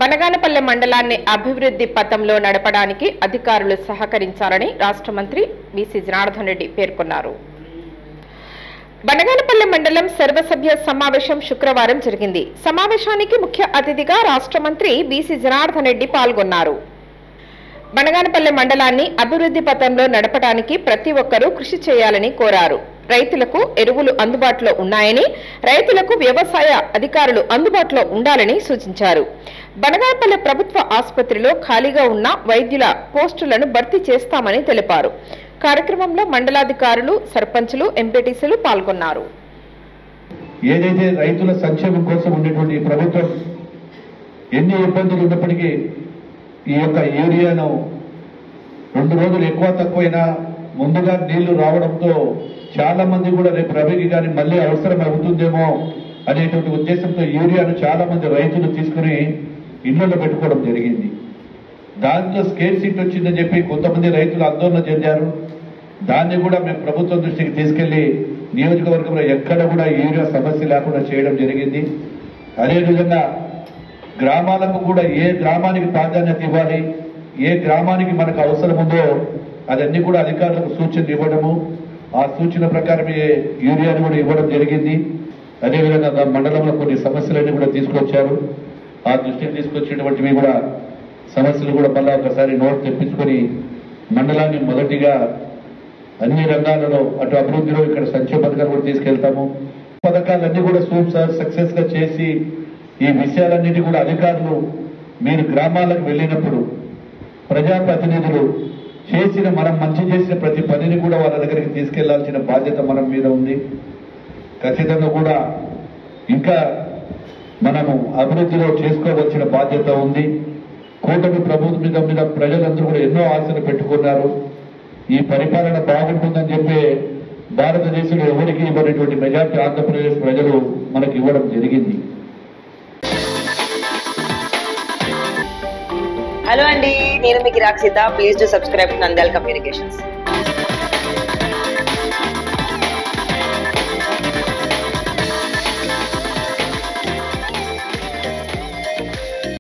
బనగానపల్లె మండలాన్ని అభివృద్ధి పథంలో నడపడానికి అధికారులు సహకరించాలని రాష్ట్ర మంత్రి బీసీ జనార్దన్ రెడ్డి పేర్కొన్నారు. బనగానపల్లె మండలం సర్వసభ్య సమావేశం శుక్రవారం జరిగింది. సమావేశానికి ముఖ్య అతిథిగా రాష్ట్ర మంత్రి బీసీ జనార్దన్ రెడ్డి పాల్గొన్నారు. బనగానపల్లె మండలాన్ని అభివృద్ధి పథంలో నడపడానికి ప్రతి ఒక్కరూ కృషి చేయాలని కోరారు. రైతులకు ఎరువులు అందుబాటులో ఉన్నాయని, రైతులకు వ్యవసాయ అధికారులు అందుబాటులో ఉండాలని సూచించారు. బనగానపల్లె ప్రభుత్వ ఆసుపత్రిలో ఖాళీగా ఉన్న వైద్యుల పోస్టులను భర్తీ చేస్తామని తెలిపారు. కార్యక్రమంలో మండలాధికారులు, సర్పంచులు, ఎంపీటీసీలు పాల్గొన్నారు. ఏదైతే రైతుల సంక్షేమం కోసం ఉండేటువంటి ప్రభుత్వం ఎన్ని ఇబ్బందులు ఉన్నప్పటికీ ఈ యొక్క యూరియాను 2 రోజులు ఎక్కువ తక్కువైనా ముందుగా నీళ్లు రావడంతో చాలా మంది కూడా రేపు రబీకి కానీ మళ్ళీ అవసరం అవుతుందేమో అనేటువంటి ఉద్దేశంతో యూరియాను చాలా మంది రైతులు తీసుకుని ఇళ్లలో పెట్టుకోవడం జరిగింది. దాంతో స్కేర్సిటీ వచ్చిందని చెప్పి కొంతమంది రైతులు ఆందోళన చెందారు. దాన్ని కూడా మేము ప్రభుత్వం దృష్టికి తీసుకెళ్లి నియోజకవర్గంలో ఎక్కడ కూడా యూరియా సమస్య లేకుండా చేయడం జరిగింది. అదేవిధంగా గ్రామాలకు కూడా ఏ గ్రామానికి ప్రాధాన్యత ఇవ్వాలి, ఏ గ్రామానికి మనకు అవసరం ఉందో అదన్నీ కూడా అధికారులకు సూచనలు ఇవ్వడము, ఆ సూచన ప్రకారమే యూరియాను కూడా ఇవ్వడం జరిగింది. అదేవిధంగా మండలంలో కొన్ని సమస్యలన్నీ కూడా తీసుకొచ్చారు. ఆ దృష్టికి తీసుకొచ్చేటువంటివి కూడా సమస్యలు కూడా మళ్ళా ఒకసారి నోట్ తెప్పించుకొని మండలాన్ని మొదటిగా అన్ని రంగాలలో అటు అభివృద్ధిలో ఇక్కడ సంక్షేమ పథకాలు కూడా తీసుకెళ్తాము. పథకాలన్నీ కూడా సక్సెస్ గా చేసి ఈ విషయాలన్నిటి కూడా అధికారులు మీరు గ్రామాలకు వెళ్ళినప్పుడు ప్రజాప్రతినిధులు మనం మంచి చేసిన ప్రతి పనిని కూడా వాళ్ళ దగ్గరికి తీసుకెళ్లాల్సిన బాధ్యత మనం మీద ఉంది. ఖచ్చితంగా కూడా ఇంకా మనము అభివృద్ధిలో చేసుకోవాల్సిన బాధ్యత ఉంది. కూటమి ప్రభుత్వం మీద ప్రజలందరూ కూడా ఎన్నో ఆశలు పెట్టుకున్నారు. ఈ పరిపాలన బాగుంటుందని చెప్పి భారతదేశంలో ఎవరికి ఇవ్వనటువంటి మెజార్టీ ఆంధ్రప్రదేశ్ ప్రజలు మనకి ఇవ్వడం జరిగింది. హలో అండి, నేను మీ గిరాక్ Sita. Please do subscribe Nandyal communications.